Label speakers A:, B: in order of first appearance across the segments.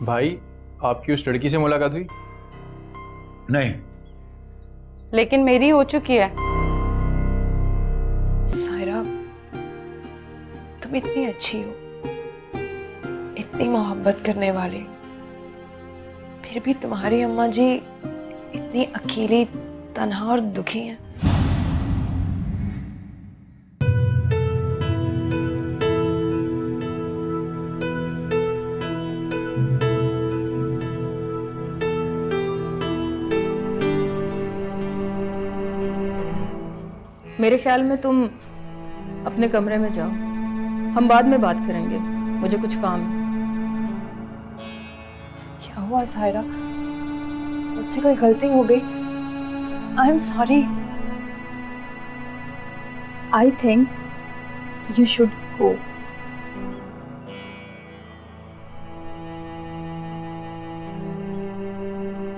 A: भाई, आपकी उस लड़की से मुलाकात हुई?
B: नहीं।
C: लेकिन मेरी हो चुकी है।
D: सायरा, तुम इतनी अच्छी हो, इतनी मोहब्बत करने वाली, फिर भी तुम्हारी अम्मा जी इतनी अकेली, तन्हा और दुखी हैं।
E: मेरे ख्याल में तुम अपने कमरे में जाओ, हम बाद में बात करेंगे, मुझे कुछ काम है।
D: क्या हुआ सायरा? मुझसे कोई गलती हो गई? I am sorry.
E: I think you should go.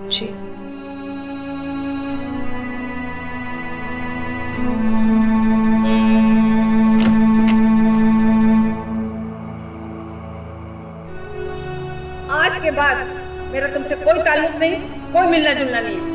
D: जी।
F: आज के बाद मेरा तुमसे कोई ताल्लुक नहीं, कोई मिलना जुलना नहीं है।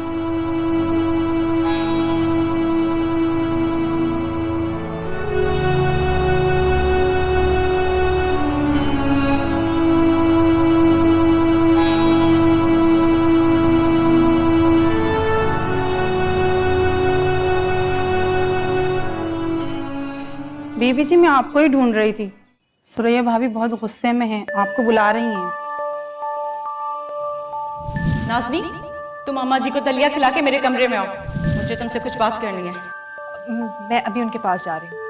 C: बीबी जी, मैं आपको ही ढूंढ रही थी। सुरैया भाभी बहुत गुस्से में हैं, आपको बुला रही हैं। नाज़नी, तुम अम्मा जी को दलिया खिला के मेरे कमरे में आओ, मुझे तुमसे कुछ बात करनी है।
D: मैं अभी उनके पास जा रही हूँ।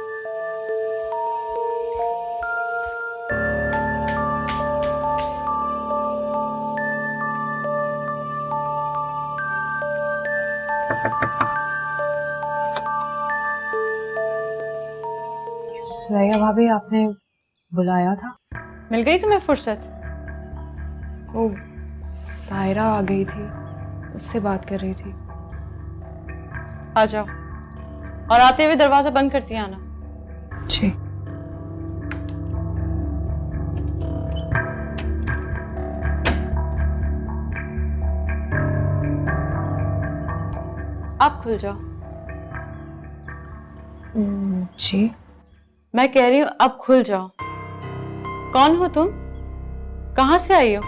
D: सुरैया भाभी, आपने बुलाया था?
C: मिल गई तुम्हें फुर्सत?
D: वो सायरा आ गई थी, उससे बात कर रही थी।
C: आ जाओ, और आते हुए दरवाजा बंद करती आना।
D: जी।
C: आप खुल जाओ।
D: जी।
C: मैं कह रही हूँ अब खुल जाओ। कौन हो तुम? कहाँ से आई हो?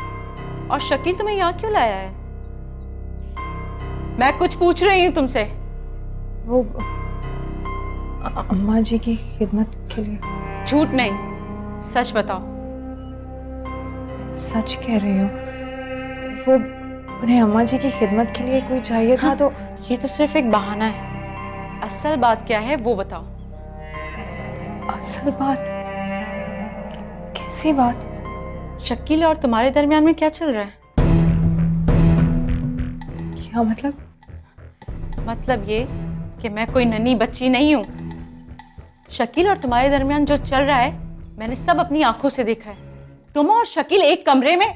C: और शकील तुम्हें यहाँ क्यों लाया है? मैं कुछ पूछ रही हूँ तुमसे।
D: वो अम्मा जी की खिदमत के लिए।
C: झूठ नहीं, सच बताओ।
D: सच कह रही हूँ। वो उन्हें अम्मा जी की खिदमत के लिए कोई चाहिए था तो।
C: ये तो सिर्फ एक बहाना है। असल बात क्या है वो बताओ।
D: असल बात? कैसी बात?
C: शकील और तुम्हारे दरमियान में क्या चल रहा है?
D: क्या मतलब?
C: मतलब ये कि मैं कोई नन्ही बच्ची नहीं हूँ। शकील और तुम्हारे दरमियान जो चल रहा है मैंने सब अपनी आंखों से देखा है। तुम और शकील एक कमरे में।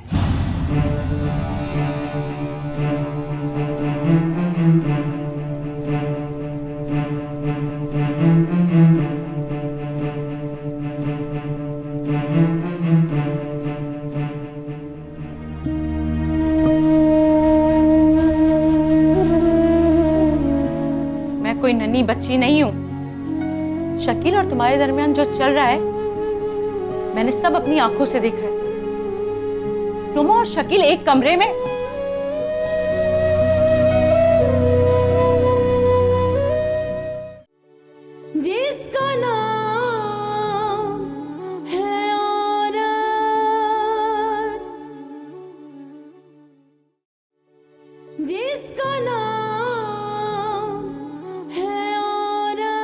C: मैं कोई नन्ही बच्ची नहीं हूं। शकील और तुम्हारे दरमियान जो चल रहा है मैंने सब अपनी आंखों से देखा है। तुम और शकील एक कमरे में।
G: जिसका नाम है औरत, जिसका नाम है औरत।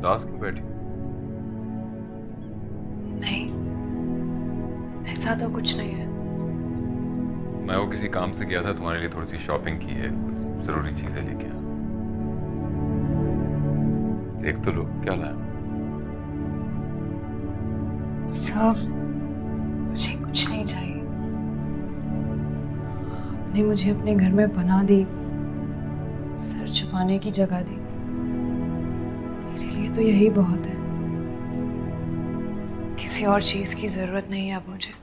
A: उदास क्यों बैठी?
D: नहीं, ऐसा तो कुछ नहीं है।
A: मैं वो किसी काम से गया था, तुम्हारे लिए थोड़ी सी शॉपिंग की है, कुछ जरूरी चीजें लेके आया। देख तो लो क्या लाया।
D: सब, मुझे कुछ नहीं चाहिए। आपने मुझे अपने घर में बना दी, सर छुपाने की जगह दी। मेरे लिए तो यही बहुत है। किसी और चीज की जरूरत नहीं है अब मुझे।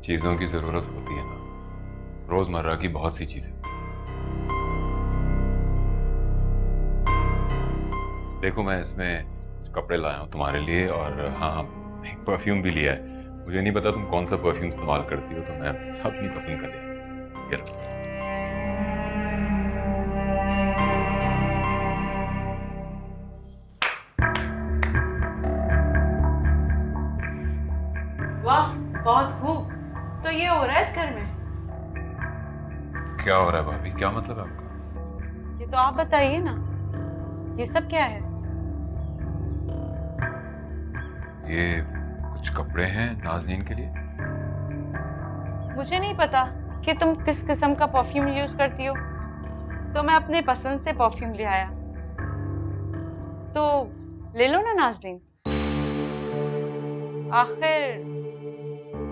A: चीजों की जरूरत होती है ना, रोजमर्रा की बहुत सी चीजें। देखो मैं इसमें कुछ कपड़े लाया हूँ तुम्हारे लिए, और हाँ एक परफ्यूम भी लिया है। मुझे नहीं पता तुम कौन सा परफ्यूम इस्तेमाल करती हो, तो मैं अपनी पसंद का लिया। ये लो।
C: वाह, बहुत खूब। तो ये हो रहा है इस घर में?
A: क्या हो रहा है भाभी, क्या मतलब है आपका?
C: ये तो आप बताइए ना, ये सब क्या है?
A: ये कुछ कपड़े हैं नाज़नीन के लिए।
C: मुझे नहीं पता कि तुम किस किस्म का परफ्यूम यूज करती हो, तो मैं अपने पसंद से परफ्यूम ले आया। तो ले लो ना नाज़नीन। आखिर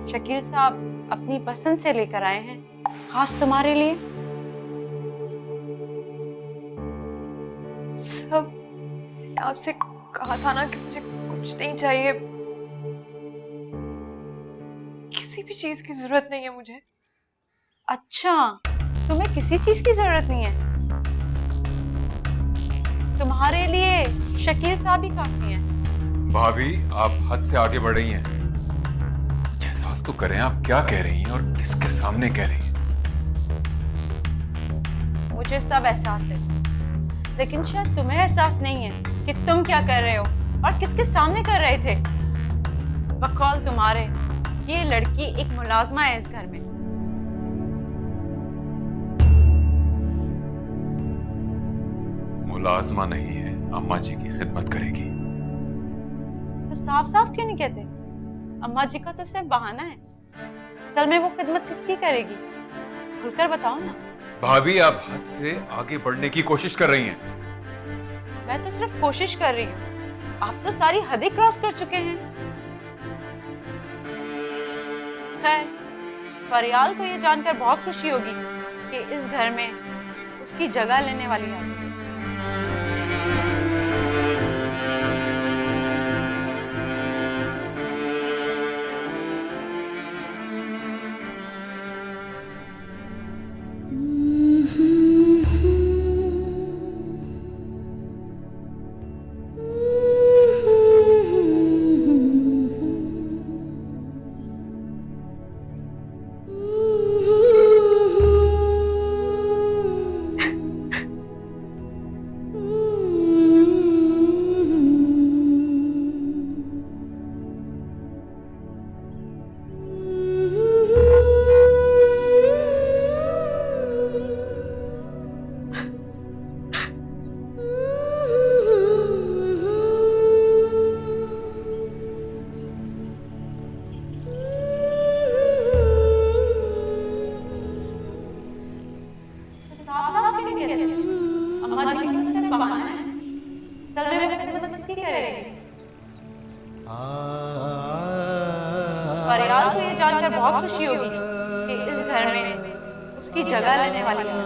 C: शकील साहब अपनी पसंद से लेकर आए हैं, खास तुम्हारे लिए।
D: सब, आपसे कहा था ना कि मुझे कुछ नहीं चाहिए। किसी भी चीज की जरूरत नहीं है मुझे।
C: अच्छा, तुम्हें किसी चीज की जरूरत नहीं है? तुम्हारे लिए शकील साहब ही काफी हैं।
A: भाभी आप हद से आगे बढ़ रही हैं। एहसास तो करें आप क्या कह रही हैं और किसके सामने कह रही हैं।
C: मुझे सब एहसास है, लेकिन शायद तुम्हें एहसास नहीं है कि तुम क्या कर रहे हो और किसके सामने कर रहे थे। बकौल तुम्हारे, ये लड़की एक मुलाजमा है इस घर में।
A: मुलाजमा नहीं है, अम्मा जी की खिदमत करेगी।
C: तो साफ साफ क्यों नहीं कहते? अम्मा जी का तो सिर्फ बहाना है, असल में वो खिदमत किसकी करेगी? खुलकर बताओ ना।
A: भाभी आप हद से आगे बढ़ने की कोशिश कर रही हैं।
C: मैं तो सिर्फ कोशिश कर रही हूँ, आप तो सारी हदें क्रॉस कर चुके हैं। खैर, फरियाल को ये जानकर बहुत खुशी होगी कि इस घर में उसकी जगह लेने वाली है। अम्मा जी की तो सिर्फ बहाना है, असल में वो खिदमत किसकी करेगी? फरियाल को ये जानकर बहुत खुशी होगी कि इस घर में उसकी जगह लेने वाली है।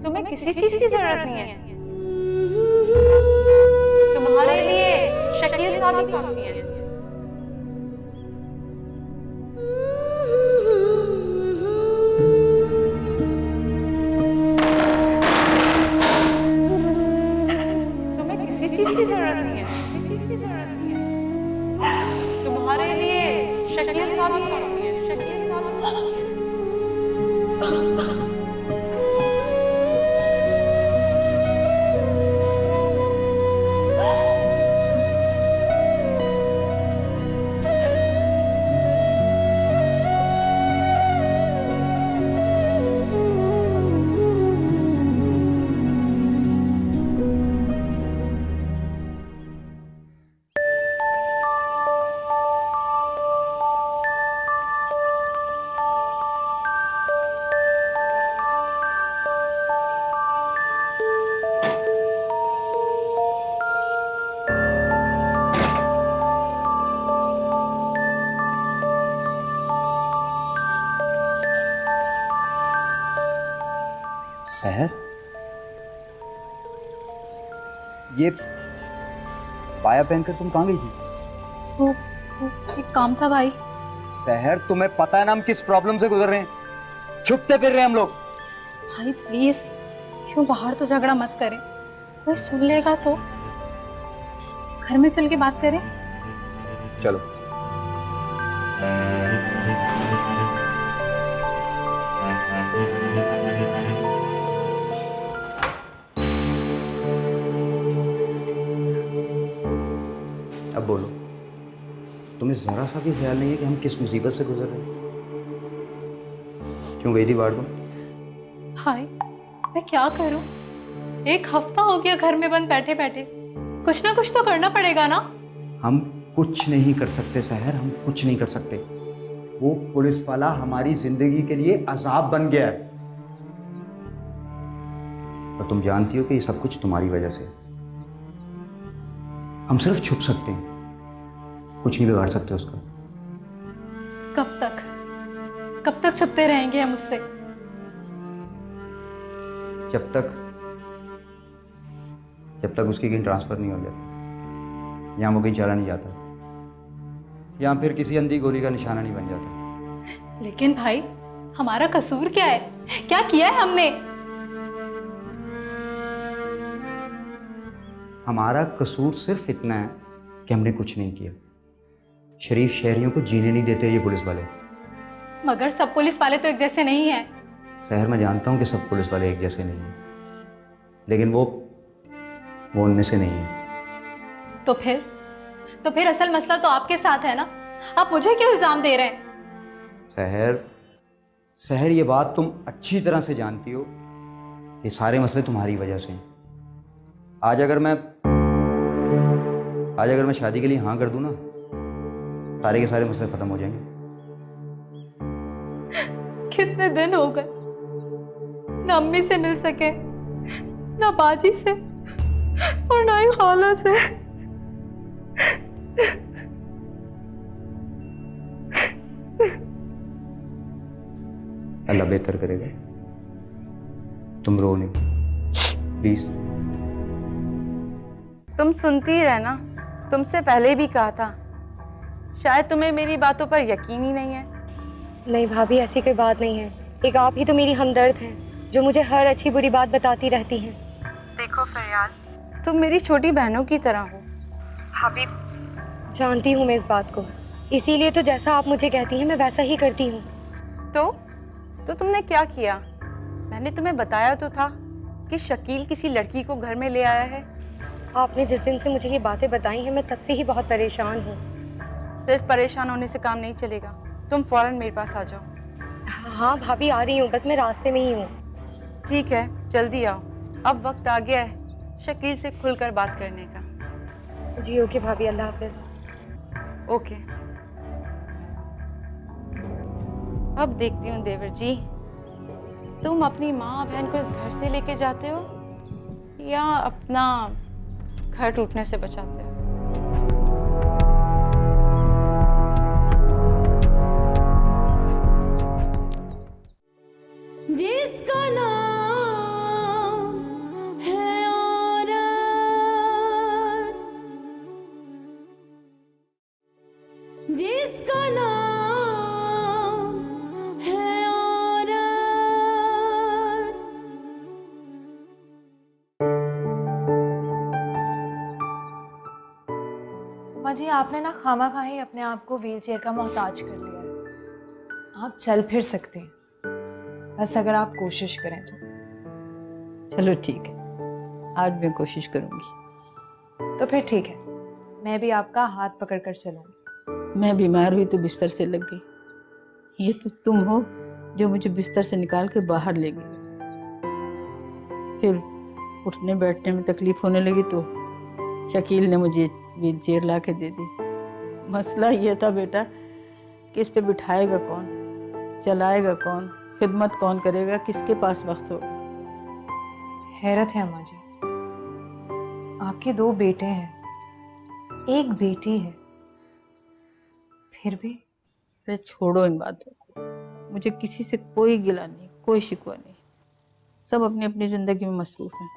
C: तुम्हें किसी चीज की जरूरत नहीं है। तुम्हारे लिए शकील साहब ही काफी है। तुम्हें किसी चीज की जरूरत नहीं है, किसी चीज की जरूरत नहीं है। तुम्हारे लिए शकील साहब ही काफी है, शकील साहब ही काफी है।
H: सहर, ये बाया पहनकर तुम कहाँ गई थी?
I: वो एक काम था भाई।
H: सहर, तुम्हें पता है ना हम किस प्रॉब्लम से गुजर रहे हैं? छुपते फिर रहे हैं हम लोग।
I: भाई प्लीज, क्यों बाहर तो झगड़ा मत करें, कोई सुन लेगा तो। घर में चल के बात करें।
H: चलो। अब बोलो, तुम्हें जरा सा भी ख्याल नहीं है कि हम किस मुसीबत से गुजर रहे हैं? क्यों गई थी बाहर तुम?
I: भाई मैं क्या करूं, एक हफ्ता हो गया घर में बंद बैठे बैठे। कुछ ना कुछ तो करना पड़ेगा ना। हम
H: कुछ नहीं कर सकते सहर, हम कुछ नहीं कर सकते। वो पुलिस वाला हमारी जिंदगी के लिए अजाब बन गया है, और तुम जानती हो कि ये सब कुछ तुम्हारी वजह से। हम सिर्फ छुप सकते हैं, कुछ नहीं बिगाड़ सकते उसका।
I: कब तक छुपते रहेंगे हम उससे?
H: जब तक उसकी कहीं ट्रांसफर नहीं हो जाती, या वो कहीं चला नहीं जाता, या फिर किसी अंधी गोली का निशाना नहीं बन जाता।
I: लेकिन भाई हमारा कसूर क्या है, क्या किया है हमने?
H: हमारा कसूर सिर्फ इतना है कि हमने कुछ नहीं किया। शरीफ शहरियों को जीने नहीं देते ये पुलिस वाले।
I: मगर सब पुलिस वाले तो एक जैसे नहीं हैं।
H: शहर में जानता हूँ कि सब पुलिस वाले एक जैसे नहीं हैं, लेकिन वो उनमें से नहीं है।
I: तो फिर असल मसला तो आपके साथ है ना, आप मुझे क्यों इल्जाम दे रहे हैं?
H: सहर, ये बात तुम अच्छी तरह से जानती हो, ये सारे मसले तुम्हारी वजह से हैं। आज अगर मैं शादी के लिए हाँ कर दूं ना, सारे के सारे मसले खत्म हो जाएंगे।
I: कितने दिन हो गए, ना अम्मी से मिल सके, ना बाजी से, और ना ही खाला से।
H: अल्लाह बेहतर करेगा, तुम रो नहीं प्लीज।
C: तुम सुनती ही रहना, तुमसे पहले भी कहा था, शायद तुम्हें मेरी बातों पर यकीन ही नहीं है।
D: नहीं भाभी, ऐसी कोई बात नहीं है। एक आप ही तो मेरी हमदर्द हैं, जो मुझे हर अच्छी बुरी बात बताती रहती हैं।
C: देखो फरियाद, तुम मेरी छोटी बहनों की तरह हो।
D: भाभी जानती हूँ मैं इस बात को, इसीलिए तो जैसा आप मुझे कहती हैं मैं वैसा ही करती हूँ।
C: तो तुमने क्या किया? मैंने तुम्हें बताया तो था कि शकील किसी लड़की को घर में ले आया है।
D: आपने जिस दिन से मुझे ये बातें बताई हैं, मैं तब से ही बहुत परेशान हूँ।
C: सिर्फ परेशान होने से काम नहीं चलेगा, तुम फौरन मेरे पास आ जाओ।
D: हाँ भाभी आ रही हूँ, बस मैं रास्ते में ही हूँ।
C: ठीक है, जल्दी आओ, अब वक्त आ गया है शकील से खुलकर बात करने का।
D: जी ओके भाभी, अल्लाह हाफिज।
C: ओके। अब देखती हूँ देवर जी, तुम अपनी माँ बहन को इस घर से लेके जाते हो या अपना घर टूटने से बचाते हो।
G: जिसका नाम
D: अम्मा जी, आपने ना खामा ही अपने आप को व्हीलचेयर का मोहताज कर दिया है। आप चल फिर सकते हैं, बस अगर आप कोशिश करें तो।
J: चलो ठीक है, आज मैं कोशिश करूंगी।
D: तो फिर ठीक है, मैं भी आपका हाथ पकड़कर चलूंगी।
J: मैं बीमार हुई तो बिस्तर से लग गई। ये तो तुम हो जो मुझे बिस्तर से निकाल के बाहर ले गई। फिर उठने बैठने में तकलीफ होने लगी तो शकील ने मुझे व्हील चेयर ला के दे दी। मसला ये था बेटा कि इस पे बिठाएगा कौन, चलाएगा कौन, खिदमत कौन करेगा, किसके पास वक्त होगा।
D: हैरत है अम्मा जी, आपके 2 बेटे हैं, 1 बेटी है, फिर भी।
J: अरे छोड़ो इन बातों को, मुझे किसी से कोई गिला नहीं, कोई शिकवा नहीं। सब अपनी अपनी जिंदगी में मसरूफ हैं।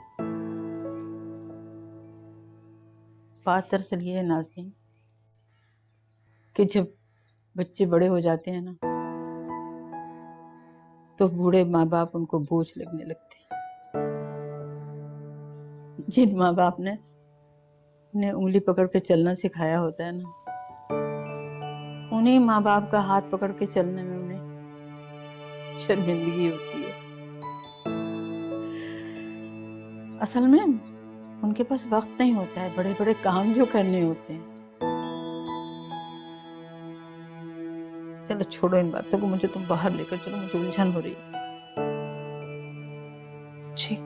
J: बात दरअसल ये है नाज़नीन कि जब बच्चे बड़े हो जाते हैं ना तो बूढ़े माँ बाप उनको बोझ लगने लगते हैं। जिन माँ बाप ने उन्हें उंगली पकड़ के चलना सिखाया होता है ना, उन्हीं माँ बाप का हाथ पकड़ के चलने में उन्हें शर्मिंदगी होती है। असल में उनके पास वक्त नहीं होता है बड़े बड़े काम जो करने होते हैं। चलो छोड़ो इन बातों को, मुझे तुम बाहर लेकर चलो, मुझे उलझन हो रही है।
D: जी।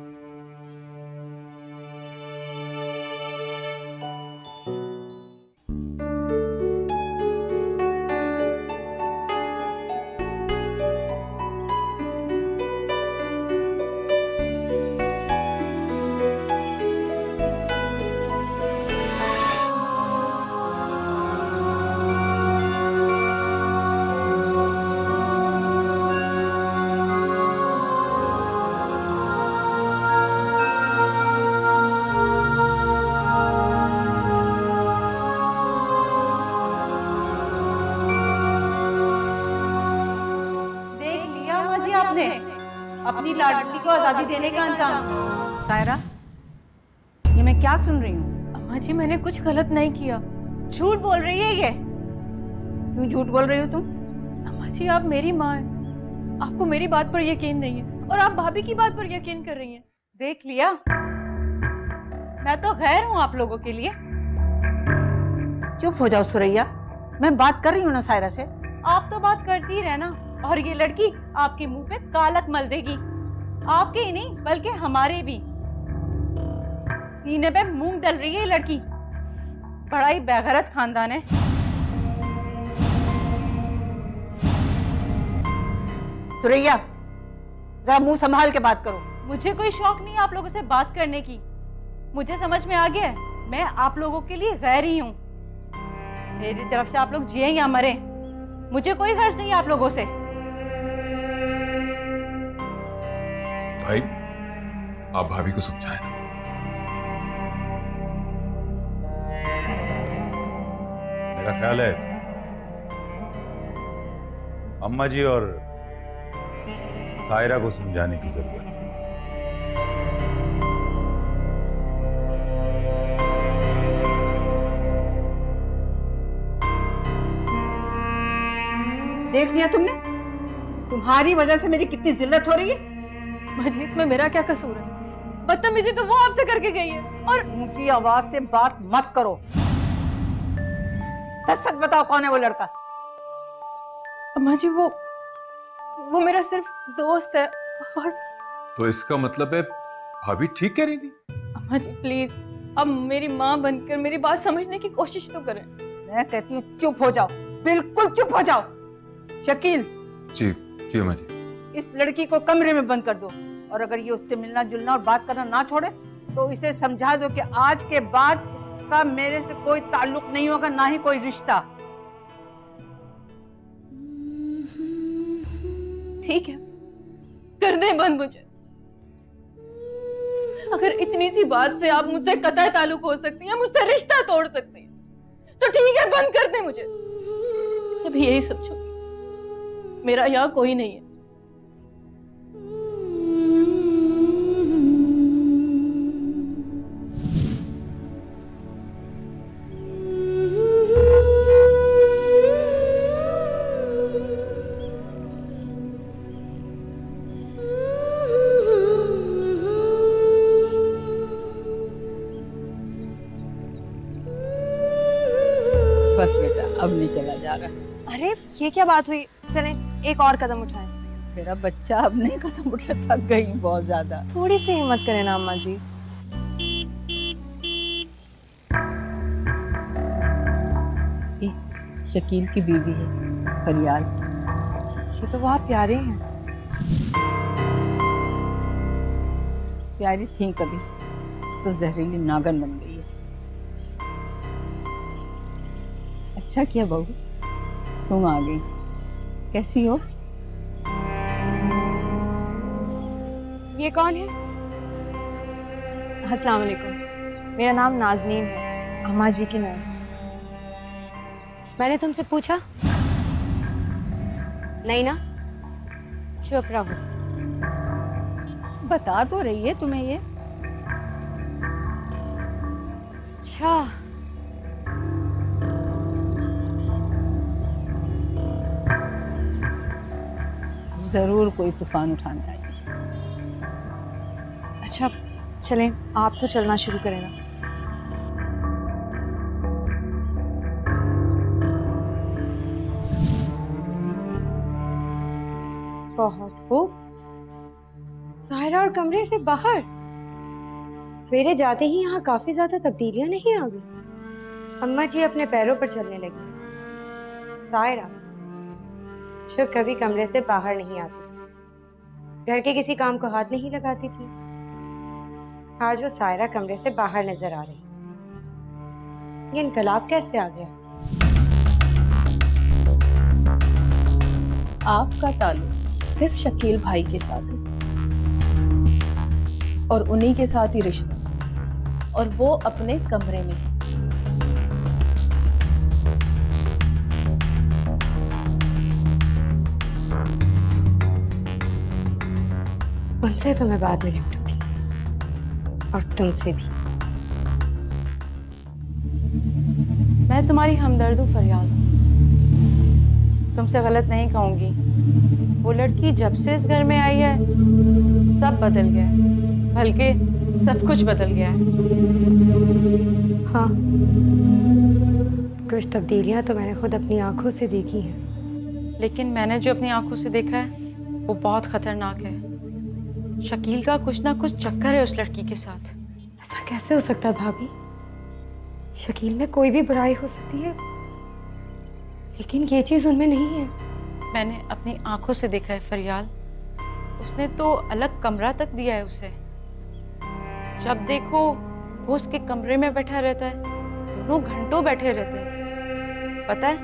C: अपनी लाडली को आजादी देने का अंजाम। सायरा, ये मैं क्या सुन रही हूँ?
E: अम्मा जी, मैंने कुछ गलत नहीं किया।
C: झूठ बोल रही है ये। क्यों झूठ बोल रही हो तुम?
E: अम्मा जी, आप मेरी माँ हैं, आपको मेरी बात पर यकीन नहीं है और आप भाभी की बात पर यकीन कर रही हैं।
C: देख लिया, मैं तो गैर हूँ आप लोगों के लिए।
J: चुप हो जाओ सुरैया, मैं बात कर रही हूँ ना सायरा से।
C: आप तो बात करती ही रहना और ये लड़की आपके मुंह पे कालक मल देगी। आपके ही नहीं बल्कि हमारे भी। सीने पे मूंग डल रही है ये लड़की। बड़ा ही बेगैरत खानदान है।
J: सुरैया, जरा मुंह संभाल के बात करो।
C: मुझे कोई शौक नहीं आप लोगों से बात करने की। मुझे समझ में आ गया है, मैं आप लोगों के लिए गैर ही हूँ। मेरी तरफ से आप लोग जिए या मरे, मुझे कोई गर्ज नहीं आप लोगों से।
A: भाई, आप भाभी को समझाएं ना।
B: मेरा ख्याल है अम्मा जी और सायरा को समझाने की जरूरत है।
F: देख लिया तुमने, तुम्हारी वजह से मेरी कितनी जिल्लत हो रही है।
E: अम्मा जी, इसमें मेरा क्या कसूर है? बदतमीजी तो वो आपसे करके गई है। और
F: ऊंची आवाज से बात मत करो। सच सच बताओ, कौन है वो लड़का?
E: अम्मा जी, वो मेरा सिर्फ दोस्त है। और
A: तो इसका मतलब है भाभी ठीक कह रही थी?
E: अम्मा जी प्लीज, अब मेरी माँ बनकर मेरी बात समझने की कोशिश तो करें।
F: मैं कहती हूँ चुप हो जाओ, बिल्कुल चुप हो जाओ। शकील,
A: जी जी अम्मा जी।
F: इस लड़की को कमरे में बंद कर दो और अगर ये उससे मिलना जुलना और बात करना ना छोड़े तो इसे समझा दो कि आज के बाद इसका मेरे से कोई ताल्लुक नहीं होगा, ना ही कोई रिश्ता।
E: ठीक है, कर दे बंद मुझे। अगर इतनी सी बात से आप मुझसे कतई ताल्लुक हो सकती हैं, मुझसे रिश्ता तोड़ सकती हैं, तो ठीक है, बंद कर दे मुझे। अभी यही समझो, मेरा यहाँ कोई नहीं है।
J: अब नहीं चला जा रहा।
D: अरे ये क्या बात हुई? चले एक और कदम उठाएं।
J: मेरा बच्चा अब नहीं कदम उठा, थक गई बहुत ज्यादा।
D: थोड़ी सी हिम्मत करें ना अम्मा जी।
J: ये शकील की बीवी है फरियाल।
D: ये तो बहुत प्यारी हैं।
J: प्यारी थी कभी, तो जहरीली नागन बन गई है। अच्छा किया बहू तुम आ गई। कैसी हो?
D: ये कौन है? अस्सलाम वालेकुम, मेरा नाम नाज़नीन है, अम्मा जी की नर्स।
K: मैंने तुमसे पूछा नहीं ना? चुप रहो।
J: बता तो रही है तुम्हें ये।
K: अच्छा,
J: जरूर कोई तूफान उठाने आई।
D: अच्छा चलें, आप तो चलना शुरू करें ना।
K: बहुत खूब। सायरा और कमरे से बाहर मेरे जाते ही यहाँ काफी ज्यादा तब्दीलियां नहीं आ गई। अम्मा जी अपने पैरों पर चलने लगी। सायरा जो कभी कमरे से बाहर नहीं आती थी, घर के किसी काम को हाथ नहीं लगाती थी, आज वो सायरा कमरे से बाहर नजर आ रही। ये इनकलाब कैसे आ गया?
E: आपका ताल्लुक सिर्फ शकील भाई के साथ है और उन्हीं के साथ ही रिश्ता, और वो अपने कमरे में है।
K: उनसे तो मैं बाद में निपटूंगी, और तुमसे भी।
C: मैं तुम्हारी हमदर्द हूँ फरियाल, तुमसे गलत नहीं कहूँगी। वो लड़की जब से इस घर में आई है सब बदल गया है, बल्कि सब कुछ बदल गया है।
K: हाँ, कुछ तब्दीलियां तो मैंने खुद अपनी आंखों से देखी हैं।
C: लेकिन मैंने जो अपनी आंखों से देखा है वो बहुत खतरनाक है। शकील का कुछ ना कुछ चक्कर है उस लड़की के साथ।
K: ऐसा कैसे हो सकता है भाभी? शकील में कोई भी बुराई हो सकती है, लेकिन ये चीज उनमें नहीं है।
C: मैंने अपनी आंखों से देखा है फरियाल। उसने तो अलग कमरा तक दिया है उसे। जब देखो वो उसके कमरे में बैठा रहता है, दोनों घंटों बैठे रहते हैं। पता है,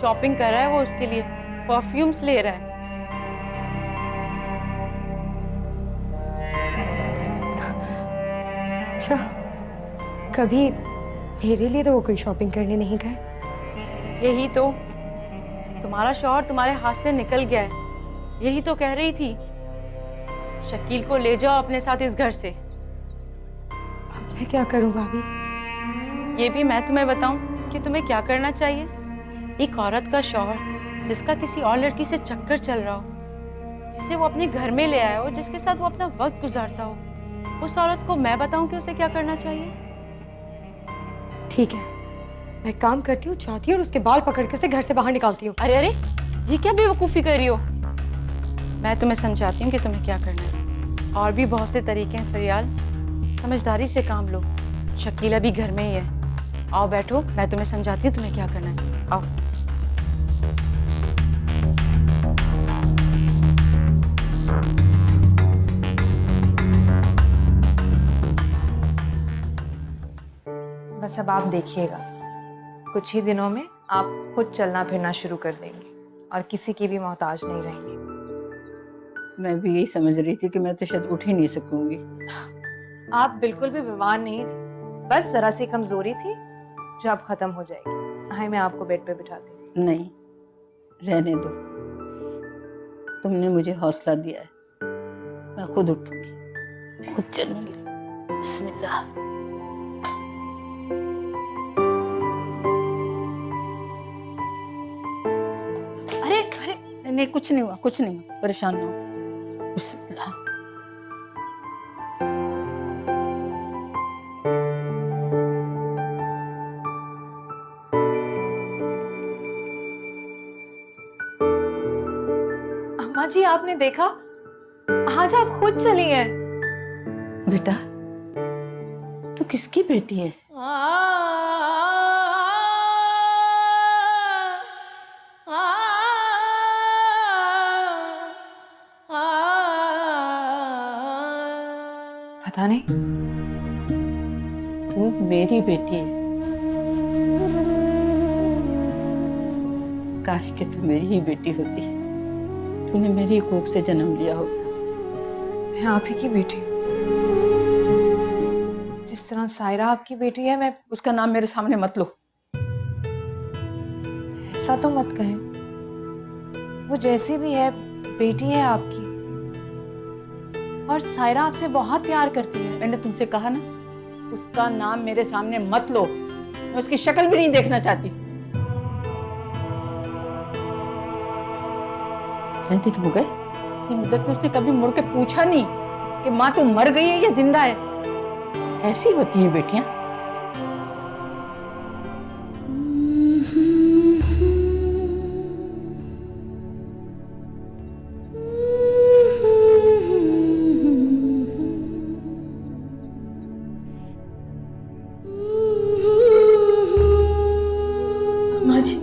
C: शॉपिंग कर रहा है वो उसके लिए, परफ्यूम्स ले रहा है।
K: अच्छा, कभी मेरे लिए तो वो कोई शॉपिंग करने नहीं गए।
C: यही तो, तुम्हारा शौहर तुम्हारे हाथ से निकल गया है, यही तो कह रही थी। शकील को ले जाओ अपने साथ इस घर से।
K: अब मैं क्या करूं भाभी?
C: ये भी मैं तुम्हें बताऊं कि तुम्हें क्या करना चाहिए? एक औरत का शौहर जिसका किसी और लड़की से चक्कर चल रहा हो, जिसे वो अपने घर में ले आया हो, जिसके साथ वो अपना वक्त गुजारता हो, उस औरत को मैं बताऊं कि उसे क्या करना चाहिए?
K: ठीक है, मैं काम करती हूँ, जाती हूँ और उसके बाल पकड़ के उसे घर से बाहर निकालती हूँ।
C: अरे अरे, ये क्या बेवकूफ़ी कर रही हो? मैं तुम्हें समझाती हूँ कि तुम्हें क्या करना है। और भी बहुत से तरीके हैं फरियाल, समझदारी से काम लो। शकील अभी घर में ही है। आओ बैठो, मैं तुम्हें समझाती हूँ तुम्हें क्या करना है। आओ।
D: बस अब आप देखिएगा, कुछ ही दिनों में आप खुद चलना फिरना शुरू कर देंगे और किसी की भी मोहताज नहीं रहेंगे।
J: मैं भी यही समझ रही थी कि मैं तो शायद उठ ही नहीं सकूंगी।
D: आप बिल्कुल भी बीमार नहीं थी, बस जरा सी कमजोरी थी जो अब खत्म हो जाएगी। हाय, मैं आपको बेड पे बिठाती हूँ।
J: नहीं, रहने दो। तुमने मुझे हौसला दिया है, मैं खुद उठूंगी, खुद चलूंगी। बिस्मिल्लाह।
D: अरे अरे,
J: नहीं, कुछ नहीं हुआ, कुछ नहीं हुआ, परेशान ना हो। बिस्मिल्लाह।
E: जी आपने देखा, आज आप खुद चली हैं।
J: बेटा तू किसकी बेटी है?
D: पता नहीं।
J: तू मेरी बेटी है। काश कि तू मेरी ही बेटी होती। तूने मेरी कोख से जन्म लिया होता।
D: मैं आप ही की बेटी हूँ। जिस तरह सायरा आपकी बेटी है, मैं
J: उसका नाम मेरे सामने मत लो।
D: ऐसा तो मत कहें। वो जैसी भी है बेटी है आपकी, और सायरा आपसे बहुत प्यार करती है।
F: मैंने तुमसे कहा ना, उसका नाम मेरे सामने मत लो। मैं उसकी शक्ल भी नहीं देखना चाहती। इतने दिन हो गए, इतनी मुद्दत में उसने कभी मुड़ के पूछा नहीं कि माँ तू मर गई है या जिंदा है।
J: ऐसी होती हैं बेटियां।
E: अम्मा जी,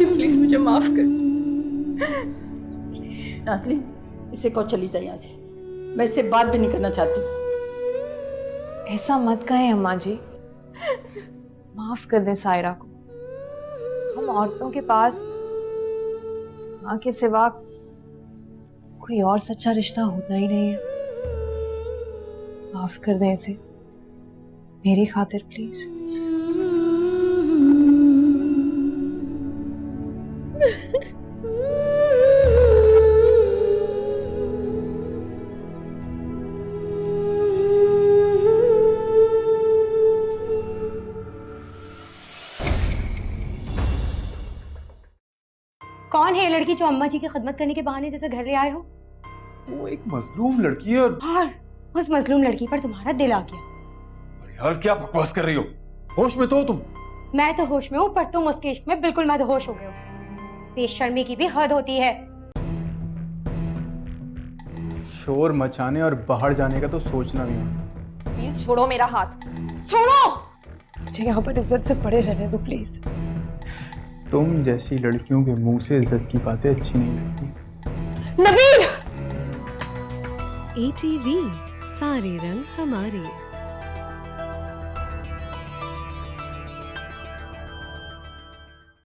E: प्लीज मुझे माफ कर।
F: नाज़रीन, इसे को चली जाए यहाँ से। मैं इससे बात भी नहीं करना चाहती।
D: ऐसा मत कहें अम्मा जी, माफ कर दें सायरा को। हम औरतों के पास माँ के सिवा कोई और सच्चा रिश्ता होता ही नहीं है। माफ कर दें इसे, मेरी खातिर प्लीज।
K: कौन है ये लड़की जो अम्मा जी की खिदमत करने के बहाने जैसे घर ले आए हो?
B: वो एक मजलूम लड़की है
K: और उस मजलूम लड़की पर तुम्हारा दिल आ गया।
A: यार क्या बकवास कर रही हो? होश में तो हो तुम?
K: मैं तो होश में हूँ, पर तुम उसके इश्क में बिल्कुल मदहोश हो गए हो। बेशर्मी की भी हद होती है।
L: शोर मचाने और बाहर जाने का तो सोचना भी मत।
D: प्लीज छोड़ो मेरा हाथ, छोड़ो। मुझे यहाँ पर इज्जत से पड़े रहने दो प्लीज।
L: तुम जैसी लड़कियों के मुंह से इज्जत की बातें अच्छी नहीं लगती।
D: नवीन!
G: ATV सारे रंग हमारे।